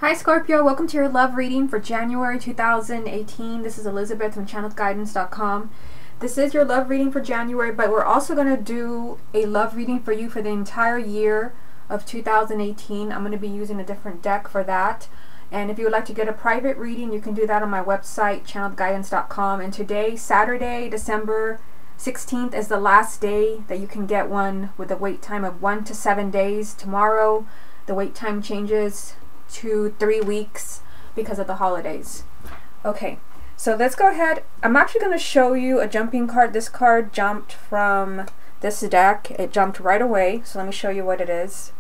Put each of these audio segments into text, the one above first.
Hi Scorpio, welcome to your love reading for January 2018. This is Elizabeth from channelguidance.com. This is your love reading for January, but we're also going to do a love reading for you for the entire year of 2018. I'm going to be using a different deck for that. And if you would like to get a private reading, you can do that on my website, channelguidance.com. And today, Saturday, December 16th, is the last day that you can get one with a wait time of 1 to 7 days. Tomorrow, the wait time changes to 3 weeks because of the holidays. Okay, so let's go ahead. I'm actually going to show you a jumping card. This card jumped from this deck. It jumped right away. So let me show you what it is.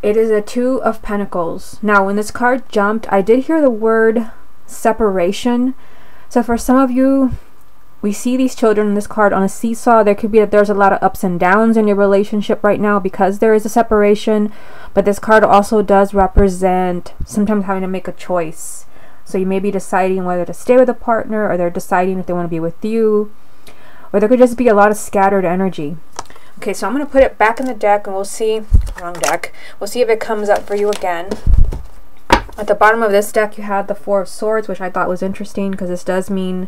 It is a Two of Pentacles. Now, when this card jumped, I did hear the word separation. So for some of you, we see these children in this card on a seesaw. There could be that there's a lot of ups and downs in your relationship right now because there is a separation. But this card also does represent sometimes having to make a choice. So you may be deciding whether to stay with a partner, or they're deciding if they want to be with you. Or there could just be a lot of scattered energy. Okay, so I'm going to put it back in the deck and we'll see, wrong deck, we'll see if it comes up for you again. At the bottom of this deck you have the Four of Swords, which I thought was interesting because this does mean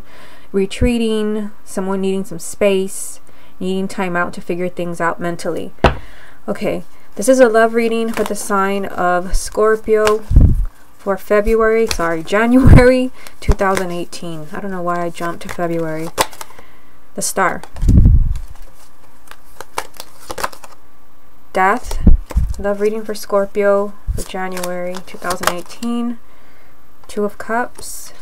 retreating, someone needing some space, needing time out to figure things out mentally. Okay, this is a love reading for the sign of Scorpio for January 2018. I don't know why I jumped to February. The Star. Death. Love reading for Scorpio for January 2018. Two of Cups.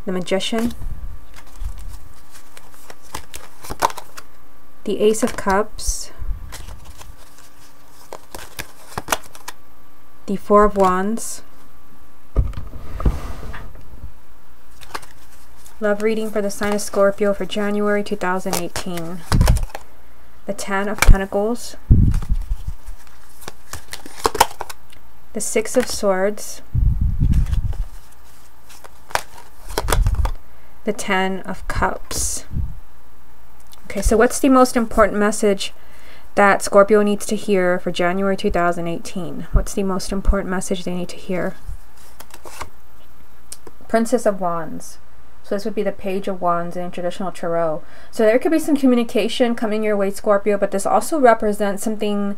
The Magician. The Ace of Cups. The Four of Wands. Love reading for the sign of Scorpio for January 2018. The Ten of Pentacles. The Six of Swords. The Ten of Cups. Okay, so what's the most important message that Scorpio needs to hear for January 2018? What's the most important message they need to hear? Princess of Wands. So this would be the Page of Wands in traditional tarot. So there could be some communication coming your way, Scorpio, but this also represents something,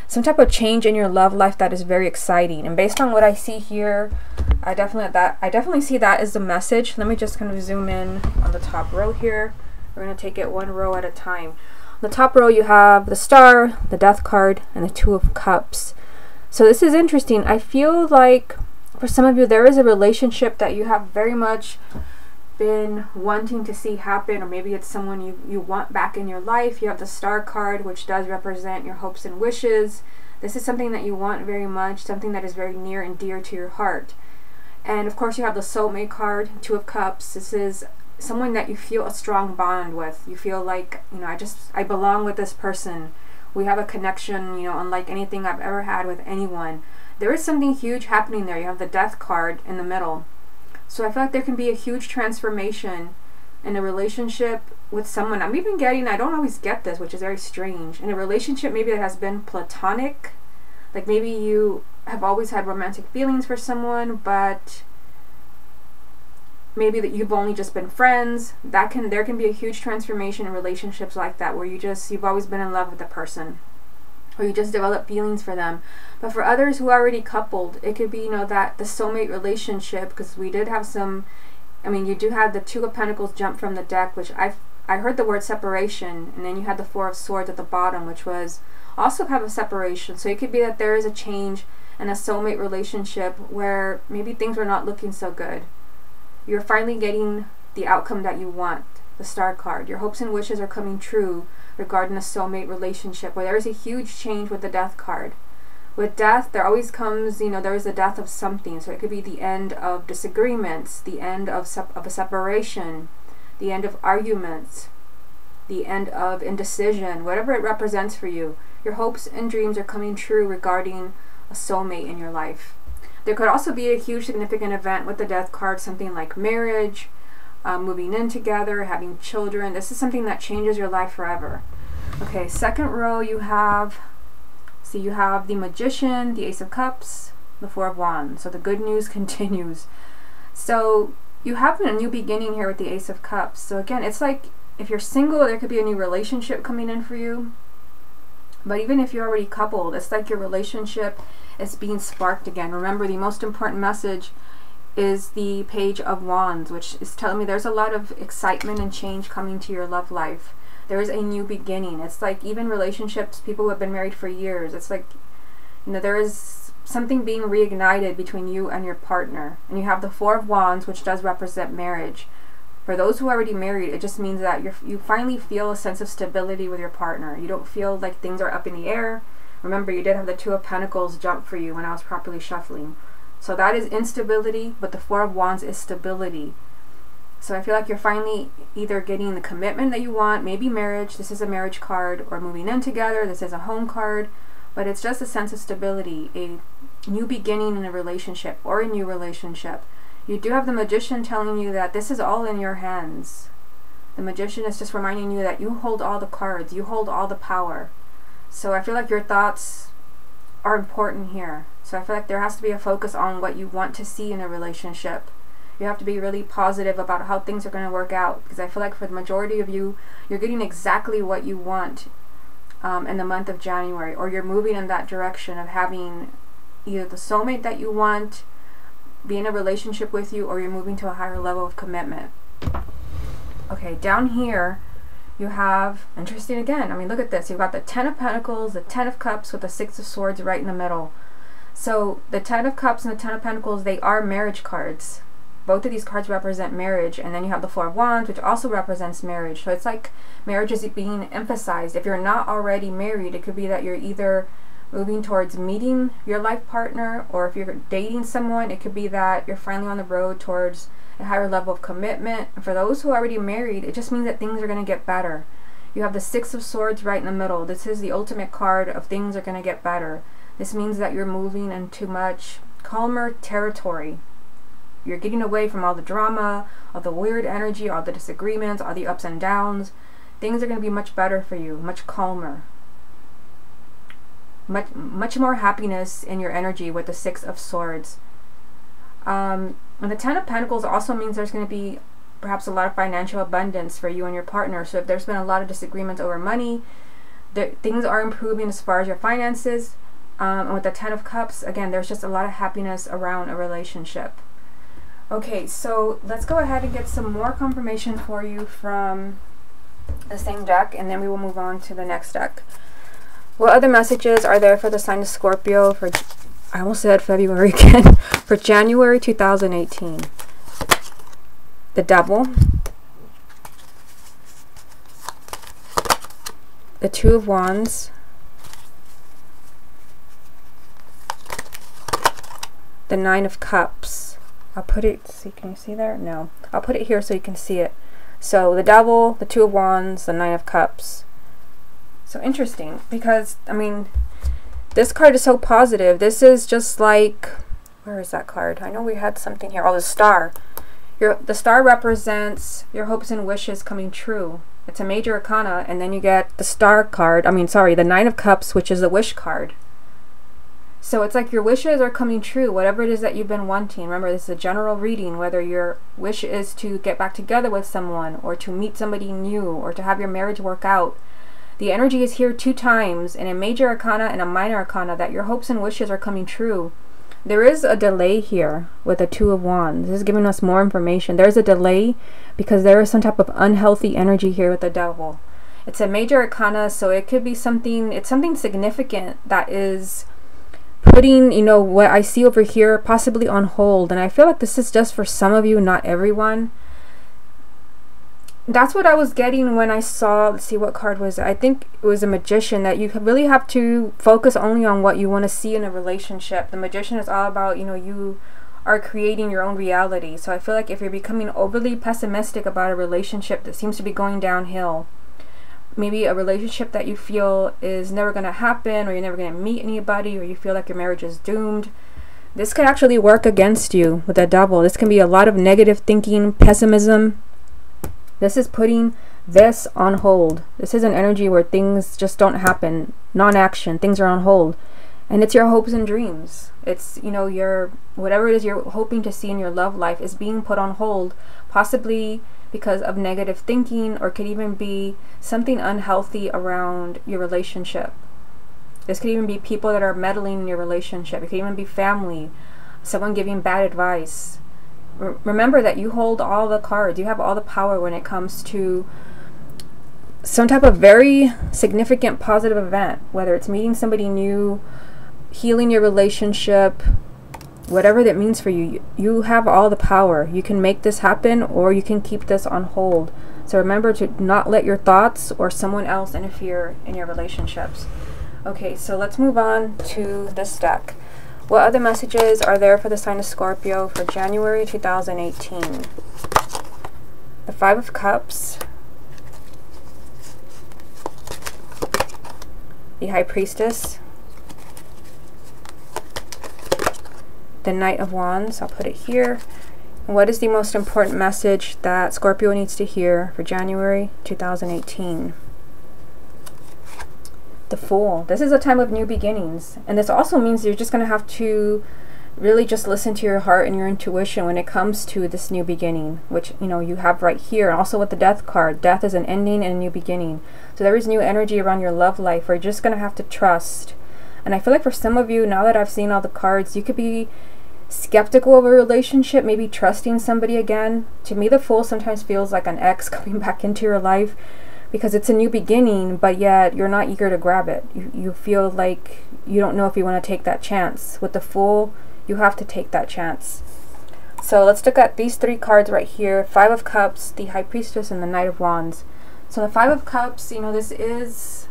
some type of change in your love life that is very exciting. And based on what I see here, I definitely see that as the message. Let me just kind of zoom in on the top row here. We're going to take it one row at a time. On the top row you have the Star, the Death card, and the Two of Cups. So this is interesting. I feel like for some of you there is a relationship that you have very much been wanting to see happen, or maybe it's someone you want back in your life. You have the Star card, which does represent your hopes and wishes. This is something that you want very much, something that is very near and dear to your heart. And of course you have the Soulmate card, Two of Cups. This is someone that you feel a strong bond with. You feel like, you know, I belong with this person. We have a connection, you know, unlike anything I've ever had with anyone. There is something huge happening there. You have the Death card in the middle. So I feel like there can be a huge transformation in a relationship with someone. I'm even getting, I don't always get this, which is very strange, in a relationship maybe that has been platonic. Like maybe you have always had romantic feelings for someone, but maybe that you've only just been friends. There can be a huge transformation in relationships like that, where you've always been in love with the person, or you just develop feelings for them. But for others who are already coupled, it could be, you know, that the soulmate relationship, because we did have some, I mean, you do have the Two of Pentacles jump from the deck, which I heard the word separation, and then you had the Four of Swords at the bottom, which was also kind of a separation. So it could be that there is a change in a soulmate relationship where maybe things were not looking so good. You're finally getting the outcome that you want. The Star card. Your hopes and wishes are coming true regarding a soulmate relationship, where there is a huge change with the Death card. With death, there always comes, you know, there is the death of something. So it could be the end of disagreements, the end of a separation, the end of arguments, the end of indecision, whatever it represents for you. Your hopes and dreams are coming true regarding a soulmate in your life. There could also be a huge significant event with the Death card, something like marriage, moving in together, having children. This is something that changes your life forever. Okay, second row you have So you have the Magician, the Ace of Cups, the Four of Wands. So the good news continues. So you have a new beginning here with the Ace of Cups. So again, it's like if you're single, there could be a new relationship coming in for you. But even if you're already coupled, it's like your relationship is being sparked again. Remember, the most important message is the Page of Wands, which is telling me there's a lot of excitement and change coming to your love life. There is a new beginning. It's like even relationships, people who have been married for years, it's like, you know, there is something being reignited between you and your partner. And you have the Four of Wands, which does represent marriage. For those who are already married, it just means that you finally feel a sense of stability with your partner. You don't feel like things are up in the air. Remember, you did have the Two of Pentacles jump for you when I was properly shuffling. So that is instability, but the Four of Wands is stability. So I feel like you're finally either getting the commitment that you want, maybe marriage, this is a marriage card, or moving in together, this is a home card, but it's just a sense of stability, a new beginning in a relationship or a new relationship. You do have the Magician telling you that this is all in your hands. The Magician is just reminding you that you hold all the cards, you hold all the power. So I feel like your thoughts are important here. So I feel like there has to be a focus on what you want to see in a relationship. You have to be really positive about how things are going to work out, because I feel like for the majority of you, you're getting exactly what you want in the month of January, or you're moving in that direction of having either the soulmate that you want, be in a relationship with you, or you're moving to a higher level of commitment. Okay, down here you have, interesting again, I mean, look at this. You've got the Ten of Pentacles, the Ten of Cups with the Six of Swords right in the middle. So the Ten of Cups and the Ten of Pentacles, they are marriage cards. Both of these cards represent marriage. And then you have the Four of Wands, which also represents marriage. So it's like marriage is being emphasized. If you're not already married, it could be that you're either moving towards meeting your life partner, or if you're dating someone, it could be that you're finally on the road towards a higher level of commitment. And for those who are already married, it just means that things are going to get better. You have the Six of Swords right in the middle. This is the ultimate card of things are going to get better. This means that you're moving into much calmer territory. You're getting away from all the drama, all the weird energy, all the disagreements, all the ups and downs. Things are going to be much better for you, much calmer. Much more happiness in your energy with the Six of Swords. And the Ten of Pentacles also means there's going to be perhaps a lot of financial abundance for you and your partner. So if there's been a lot of disagreements over money, things are improving as far as your finances. And with the Ten of Cups, again, there's just a lot of happiness around a relationship. Okay, so let's go ahead and get some more confirmation for you from the same deck, and then we will move on to the next deck. What other messages are there for the sign of Scorpio for, I almost said February again, for January 2018? The Devil, the Two of Wands, the Nine of Cups. I'll put it, see, can you see there? No. I'll put it here so you can see it. So the Devil, the Two of Wands, the Nine of Cups. So interesting, because, I mean, this card is so positive. This is just like, where is that card? I know we had something here. Oh, the Star. The Star represents your hopes and wishes coming true. It's a major arcana, and then you get the Star card. I mean, sorry, the Nine of Cups, which is the wish card. So it's like your wishes are coming true, whatever it is that you've been wanting. Remember, this is a general reading, whether your wish is to get back together with someone, or to meet somebody new, or to have your marriage work out. The energy is here 2 times, in a major arcana and a minor arcana, that your hopes and wishes are coming true. There is a delay here with the Two of Wands. This is giving us more information. There's a delay because there is some type of unhealthy energy here with the Devil. It's a major arcana, so it could be something, it's something significant that is putting, you know, what I see over here possibly on hold. And I feel like this is just for some of you, not everyone. That's what I was getting when I saw, let's see, what card was it? I think it was a Magician, that you really have to focus only on what you want to see in a relationship. The Magician is all about, you know, you are creating your own reality. So I feel like if you're becoming overly pessimistic about a relationship that seems to be going downhill, maybe a relationship that you feel is never going to happen, or you're never going to meet anybody, or you feel like your marriage is doomed, this could actually work against you with the Devil. This can be a lot of negative thinking, pessimism. This is putting this on hold. This is an energy where things just don't happen, non-action, things are on hold. And it's your hopes and dreams. It's, you know, your, whatever it is you're hoping to see in your love life is being put on hold, possibly because of negative thinking, or could even be something unhealthy around your relationship. This could even be people that are meddling in your relationship. It could even be family, someone giving bad advice. Remember that you hold all the cards. You have all the power when it comes to some type of very significant positive event, whether it's meeting somebody new, healing your relationship, whatever that means for you. You have all the power. You can make this happen, or you can keep this on hold. So remember to not let your thoughts or someone else interfere in your relationships. Okay, so let's move on to this deck. What other messages are there for the sign of Scorpio for January 2018? The Five of Cups, the High Priestess, the Knight of Wands. I'll put it here. And what is the most important message that Scorpio needs to hear for January 2018? The Fool. This is a time of new beginnings, and this also means you're just going to have to really just listen to your heart and your intuition when it comes to this new beginning, which, you know, you have right here. And also with the Death card, death is an ending and a new beginning. So there is new energy around your love life where you're just going to have to trust. And I feel like for some of you, now that I've seen all the cards, you could be skeptical of a relationship, maybe trusting somebody again. To me, the Fool sometimes feels like an ex coming back into your life, because it's a new beginning, but yet you're not eager to grab it. You feel like you don't know if you want to take that chance. With the Fool, you have to take that chance. So let's look at these three cards right here. Five of Cups, the High Priestess, and the Knight of Wands. So the Five of Cups, you know, this is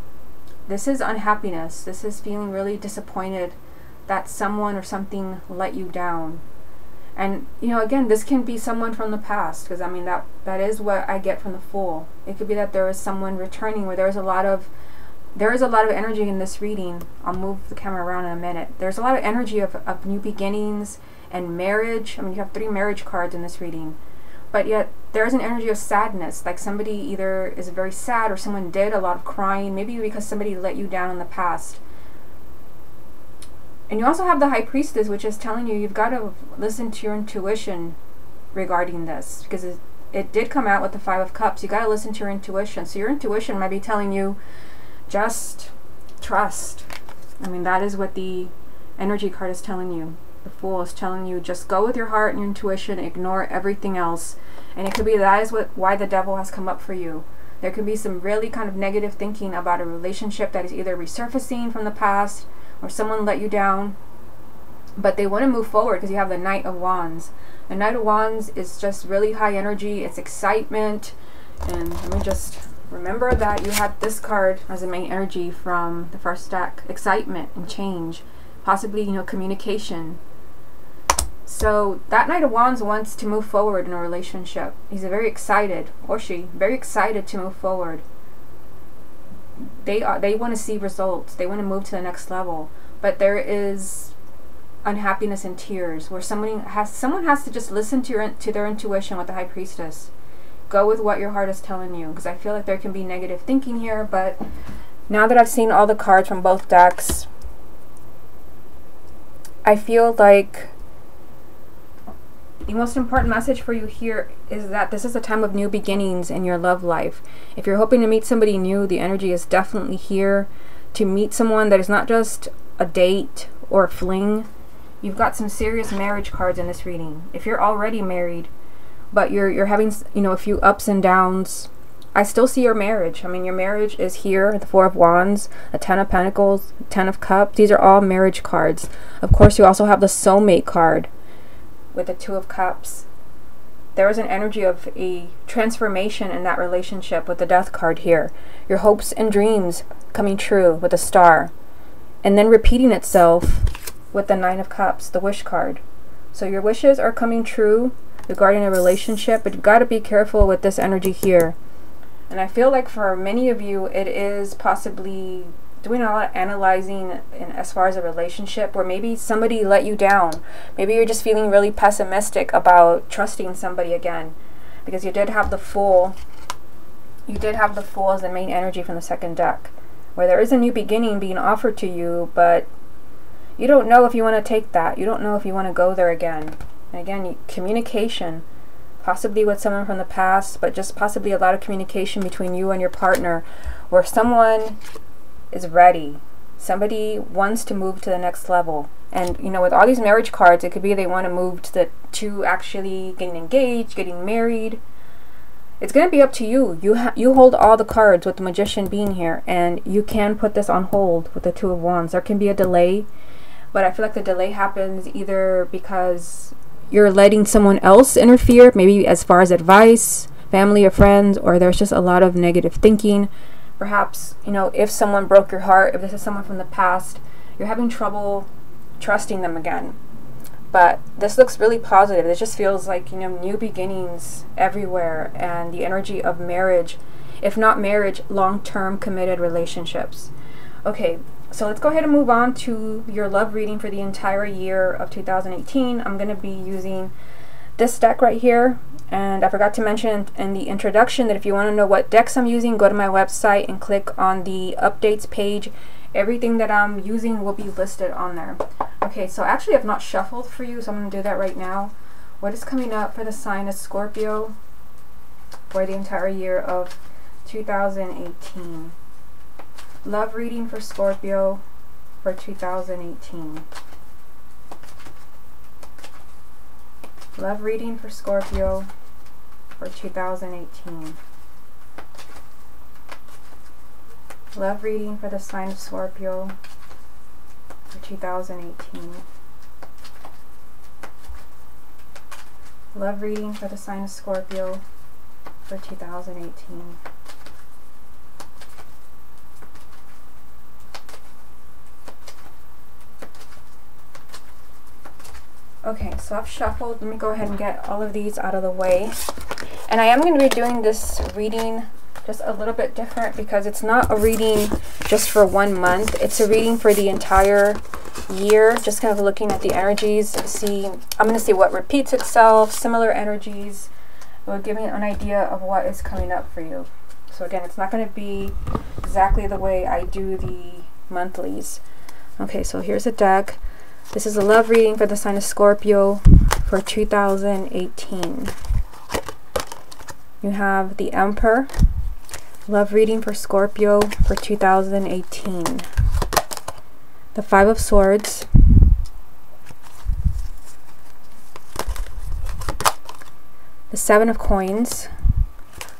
unhappiness. This is feeling really disappointed that someone or something let you down. And, you know, again, this can be someone from the past, because, I mean, that is what I get from the Fool. It could be that there is someone returning where there is a lot of energy in this reading. I'll move the camera around in a minute. There's a lot of energy of new beginnings and marriage. I mean, you have 3 marriage cards in this reading. But yet, there is an energy of sadness, like somebody either is very sad or someone did a lot of crying, maybe because somebody let you down in the past. And you also have the High Priestess, which is telling you you've got to listen to your intuition regarding this, because it did come out with the Five of Cups. You got to listen to your intuition. So your intuition might be telling you, just trust. I mean, that is what the energy card is telling you. The Fool is telling you, just go with your heart and your intuition, ignore everything else. And it could be that is why the Devil has come up for you. There could be some really kind of negative thinking about a relationship that is either resurfacing from the past, or someone let you down, but they want to move forward, because you have the Knight of Wands. The Knight of Wands is just really high energy. It's excitement. And let me just remember that you had this card as the main energy from the first deck. Excitement and change, possibly, you know, communication. So that Knight of Wands wants to move forward in a relationship. He's very excited, or she, very excited to move forward. They want to see results. They want to move to the next level. But there is unhappiness and tears, where someone has to just listen to their intuition with the High Priestess. Go with what your heart is telling you, because I feel like there can be negative thinking here. But now that I've seen all the cards from both decks, I feel like the most important message for you here is that this is a time of new beginnings in your love life. If you're hoping to meet somebody new, the energy is definitely here to meet someone that is not just a date or a fling. You've got some serious marriage cards in this reading. If you're already married, but you're having, you know, a few ups and downs, I still see your marriage. I mean, your marriage is here. The Four of Wands, a Ten of Pentacles, Ten of Cups. These are all marriage cards. Of course, you also have the soulmate card with the Two of Cups. There is an energy of a transformation in that relationship with the Death card here. Your hopes and dreams coming true with the Star. And then repeating itself with the Nine of Cups, the Wish card. So your wishes are coming true regarding a relationship, but you've got to be careful with this energy here. And I feel like for many of you, it is possibly doing a lot of analyzing in as far as a relationship, where maybe somebody let you down. Maybe you're just feeling really pessimistic about trusting somebody again, because you did have the Fool you did have the Fool as the main energy from the second deck, where there is a new beginning being offered to you, but you don't know if you want to take that. You don't know if you want to go there again. And again, communication, possibly with someone from the past, but just possibly a lot of communication between you and your partner, where someone is ready. Somebody wants to move to the next level. And you know, with all these marriage cards, it could be they want to move to actually getting engaged, getting married. It's going to be up to you. You hold all the cards with the Magician being here, and you can put this on hold with the Two of Wands. There can be a delay, but I feel like the delay happens either because you're letting someone else interfere, maybe as far as advice, family or friends, or there's just a lot of negative thinking. Perhaps, you know, if someone broke your heart, if this is someone from the past, you're having trouble trusting them again. But this looks really positive. It just feels like, you know, new beginnings everywhere, and the energy of marriage, if not marriage, long-term committed relationships. Okay, so let's go ahead and move on to your love reading for the entire year of 2018. I'm going to be using this deck right here. And I forgot to mention in the introduction that if you want to know what decks I'm using, go to my website and click on the updates page. Everything that I'm using will be listed on there. Okay, so actually I've not shuffled for you, so I'm going to do that right now. What is coming up for the sign of Scorpio for the entire year of 2018? Love reading for Scorpio for 2018. Love reading for Scorpio for 2018. Love reading for the sign of Scorpio for 2018. Love reading for the sign of Scorpio for 2018. Okay, so I've shuffled. Let me go ahead and get all of these out of the way. And I am going to be doing this reading just a little bit different because it's not a reading just for 1 month. It's a reading for the entire year. Just kind of looking at the energies. I'm going to see what repeats itself, similar energies. It will give me an idea of what is coming up for you. So again, it's not going to be exactly the way I do the monthlies. Okay, so here's a deck. This is a love reading for the sign of Scorpio for 2018. You have the Emperor. Love reading for Scorpio for 2018. The Five of Swords. The Seven of Coins.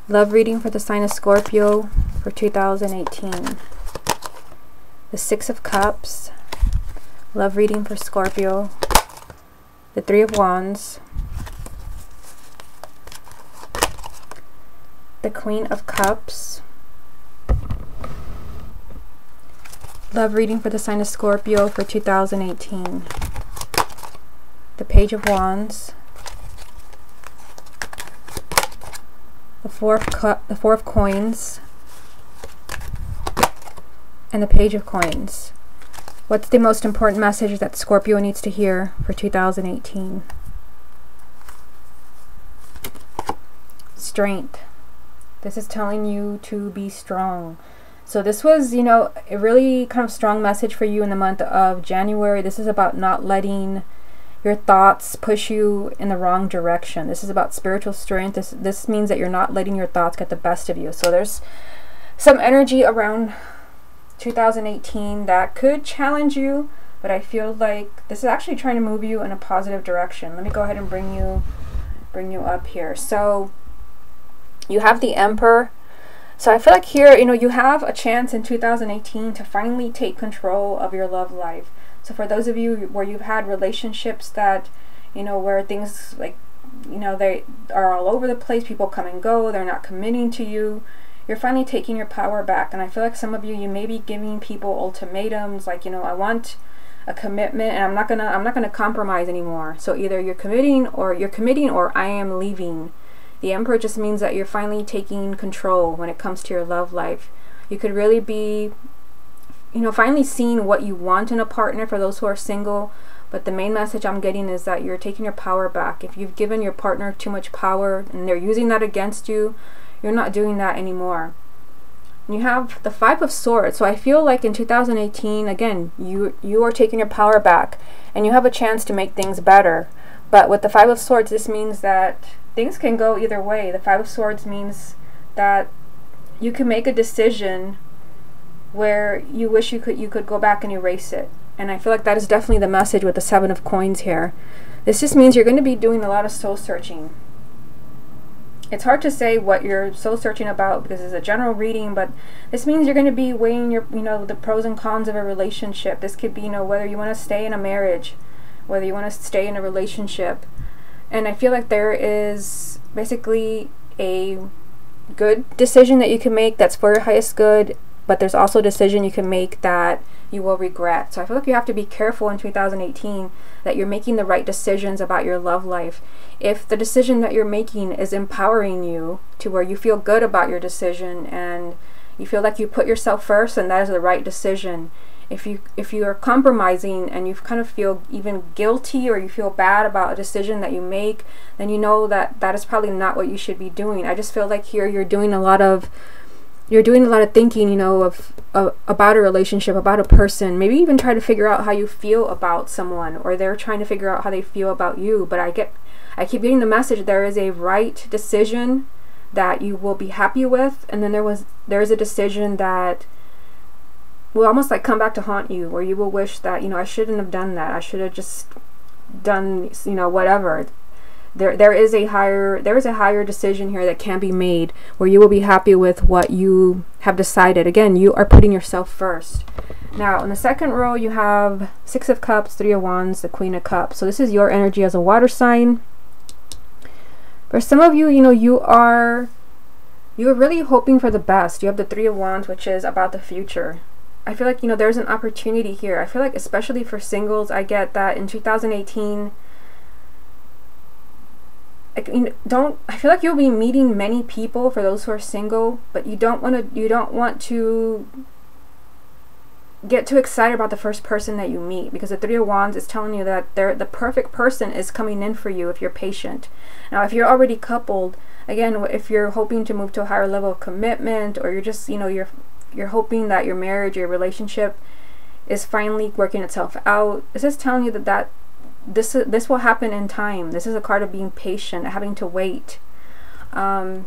Love reading for the sign of Scorpio for 2018. The Six of Cups. Love reading for Scorpio. The Three of Wands. The Queen of Cups. Love reading for the sign of Scorpio for 2018. The Page of Wands. The Four of Coins. And the Page of Coins. What's the most important message that Scorpio needs to hear for 2018? Strength. This is telling you to be strong. So this was, you know, a really kind of strong message for you in the month of January. This is about not letting your thoughts push you in the wrong direction. This is about spiritual strength. This means that you're not letting your thoughts get the best of you. So there's some energy around 2018 that could challenge you, but I feel like this is actually trying to move you in a positive direction. Let me go ahead and bring you up here. So you have the Emperor. So I feel like here, you know, you have a chance in 2018 to finally take control of your love life. So for those of you where you've had relationships that, you know, where things like, you know, they are all over the place, people come and go, they're not committing to you, you're finally taking your power back. And I feel like some of you may be giving people ultimatums, like, you know, I want a commitment and I'm not gonna compromise anymore. So either you're committing or I am leaving. The Emperor just means that you're finally taking control when it comes to your love life. You could really be, you know, finally seeing what you want in a partner for those who are single. But the main message I'm getting is that you're taking your power back. If you've given your partner too much power and they're using that against you, you're not doing that anymore. You have the Five of Swords. So I feel like in 2018, again, you are taking your power back and you have a chance to make things better. But with the Five of Swords, this means that things can go either way. The Five of Swords means that you can make a decision where you wish you could go back and erase it. And I feel like that is definitely the message with the Seven of Coins here. This just means you're going to be doing a lot of soul searching. It's hard to say what you're soul searching about because it's a general reading, but this means you're going to be weighing your, the pros and cons of a relationship. This could be, whether you want to stay in a marriage, whether you want to stay in a relationship. And I feel like there is basically a good decision that you can make that's for your highest good, but there's also a decision you can make that you will regret. So I feel like you have to be careful in 2018 that you're making the right decisions about your love life. If the decision that you're making is empowering you to where you feel good about your decision and you feel like you put yourself first and that is the right decision. If you are compromising and you kind of feel even guilty or you feel bad about a decision that you make, then you know that that is probably not what you should be doing. I just feel like here you're doing a lot of thinking, about a relationship, about a person. Maybe even try to figure out how you feel about someone, or they're trying to figure out how they feel about you. But I keep getting the message there is a right decision that you will be happy with, and then there is a decision that will almost like come back to haunt you, where you will wish that, I shouldn't have done that. I should have just done, whatever. There is a higher decision here that can be made where you will be happy with what you have decided. Again, you are putting yourself first. Now, in the second row, you have Six of Cups, Three of Wands, the Queen of Cups. So this is your energy as a water sign. For some of you, you are really hoping for the best. You have the Three of Wands, which is about the future. I feel like, there's an opportunity here. I feel like especially for singles, I get that in 2018, I feel like you'll be meeting many people for those who are single, but you don't want to get too excited about the first person that you meet, because the Three of Wands is telling you that the perfect person is coming in for you if you're patient. Now, if you're already coupled, again, if you're hoping to move to a higher level of commitment, or you're just, you're hoping that your marriage, your relationship is finally working itself out, this is telling you that this will happen in time. This is a card of being patient, having to wait. You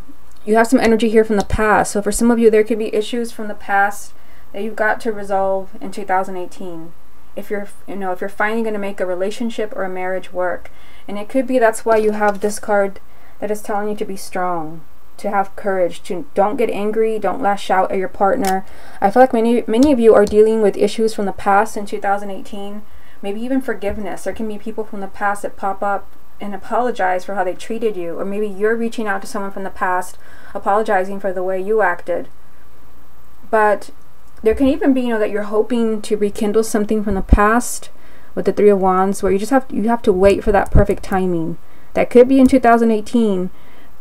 have some energy here from the past. So for some of you, there could be issues from the past that you've got to resolve in 2018. If you're finally going to make a relationship or a marriage work. And it could be that's why you have this card that is telling you to be strong, to have courage, to don't get angry, don't lash out at your partner. I feel like many of you are dealing with issues from the past in 2018. Maybe even forgiveness. There can be people from the past that pop up and apologize for how they treated you. Or maybe you're reaching out to someone from the past, apologizing for the way you acted. But there can even be, that you're hoping to rekindle something from the past with the Three of Wands, where you have to wait for that perfect timing. That could be in 2018,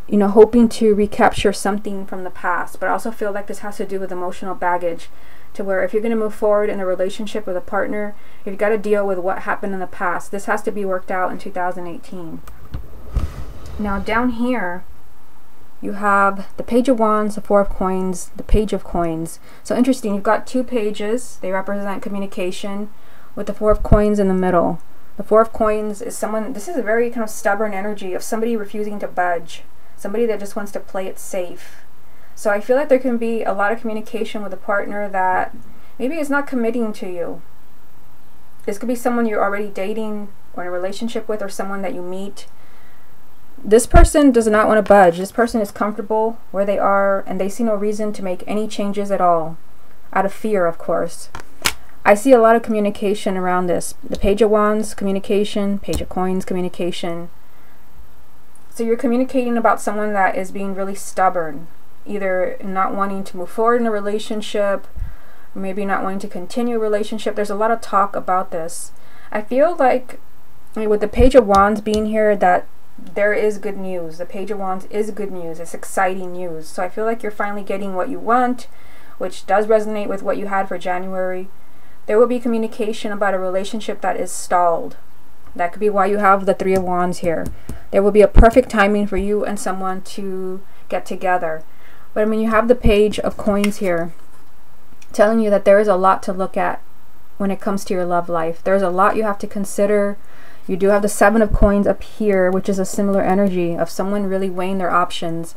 hoping to recapture something from the past. But I also feel like this has to do with emotional baggage, to where if you're going to move forward in a relationship with a partner, you've got to deal with what happened in the past. This has to be worked out in 2018. Now down here, you have the Page of Wands, the Four of Coins, the Page of Coins. So interesting, you've got two pages. They represent communication with the Four of Coins in the middle. The Four of Coins is this is a very kind of stubborn energy of somebody refusing to budge. Somebody that just wants to play it safe. So I feel like there can be a lot of communication with a partner that maybe is not committing to you. This could be someone you're already dating or in a relationship with, or someone that you meet. This person does not want to budge. This person is comfortable where they are, and they see no reason to make any changes at all. Out of fear, of course. I see a lot of communication around this. The Page of Wands, communication. Page of Coins, communication. So you're communicating about someone that is being really stubborn. Either not wanting to move forward in a relationship, or maybe not wanting to continue a relationship. There's a lot of talk about this. I feel like with the Page of Wands being here, that there is good news. The Page of Wands is good news. It's exciting news. So I feel like you're finally getting what you want, which does resonate with what you had for January. There will be communication about a relationship that is stalled. That could be why you have the Three of Wands here. There will be a perfect timing for you and someone to get together. But I mean, you have the Page of Coins here, telling you that there is a lot to look at when it comes to your love life. There's a lot you have to consider. You do have the Seven of Coins up here, which is a similar energy of someone really weighing their options.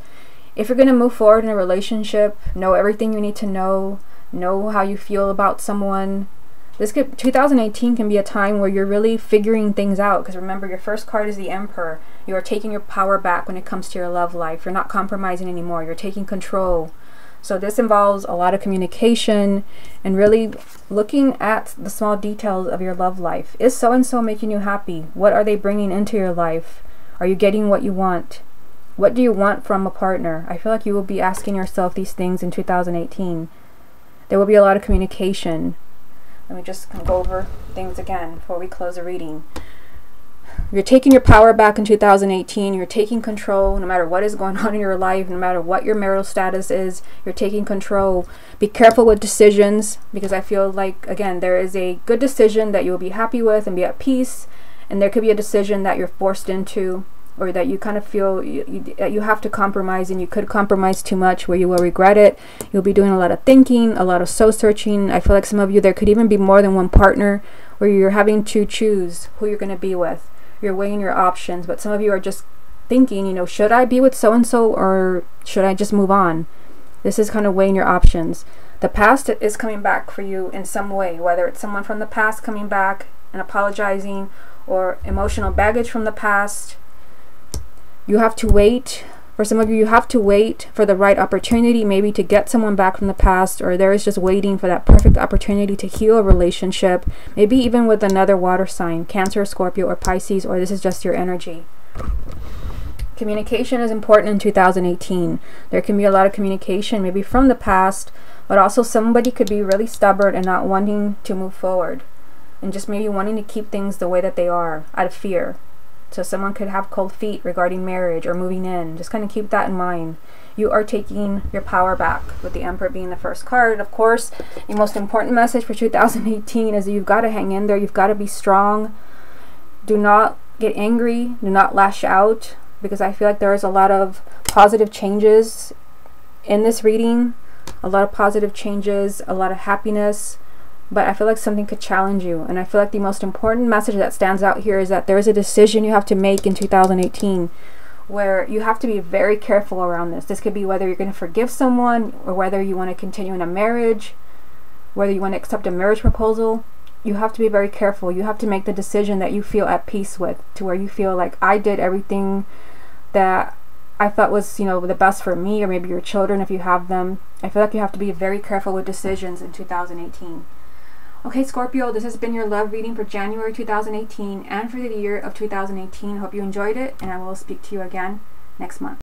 If you're going to move forward in a relationship, know everything you need to know how you feel about someone. 2018 can be a time where you're really figuring things out, because remember, your first card is the Emperor. You are taking your power back when it comes to your love life. You're not compromising anymore. You're taking control. So this involves a lot of communication and really looking at the small details of your love life. Is so-and-so making you happy? What are they bringing into your life? Are you getting what you want? What do you want from a partner? I feel like you will be asking yourself these things in 2018. There will be a lot of communication. Let me just go over things again before we close the reading. You're taking your power back in 2018. You're taking control no matter what is going on in your life, no matter what your marital status is. You're taking control. Be careful with decisions, because I feel like, again, there is a good decision that you'll be happy with and be at peace. And there could be a decision that you're forced into, or that you kind of feel that you have to compromise, and you could compromise too much where you will regret it. You'll be doing a lot of thinking, a lot of soul searching. I feel like some of you, there could even be more than one partner where you're having to choose who you're going to be with. You're weighing your options, but some of you are just thinking, you know, should I be with so-and-so or should I just move on? This is kind of weighing your options. The past is coming back for you in some way, whether it's someone from the past coming back and apologizing, or emotional baggage from the past. You have to wait. For some of you, you have to wait for the right opportunity, maybe to get someone back from the past, or there is just waiting for that perfect opportunity to heal a relationship, maybe even with another water sign, Cancer, Scorpio, or Pisces, or this is just your energy. Communication is important in 2018. There can be a lot of communication, maybe from the past, but also somebody could be really stubborn and not wanting to move forward, and just maybe wanting to keep things the way that they are out of fear. So someone could have cold feet regarding marriage or moving in. Just kind of keep that in mind. You are taking your power back, with the Emperor being the first card. Of course, the most important message for 2018 is that you've got to hang in there. You've got to be strong. Do not get angry. Do not lash out, because I feel like there is a lot of positive changes in this reading. A lot of positive changes, a lot of happiness. But I feel like something could challenge you. And I feel like the most important message that stands out here is that there is a decision you have to make in 2018 where you have to be very careful around this. This could be whether you're going to forgive someone, or whether you want to continue in a marriage, whether you want to accept a marriage proposal. You have to be very careful. You have to make the decision that you feel at peace with, to where you feel like, I did everything that I thought was, you know, the best for me, or maybe your children if you have them. I feel like you have to be very careful with decisions in 2018. Okay, Scorpio, this has been your love reading for January 2018 and for the year of 2018. Hope you enjoyed it, and I will speak to you again next month.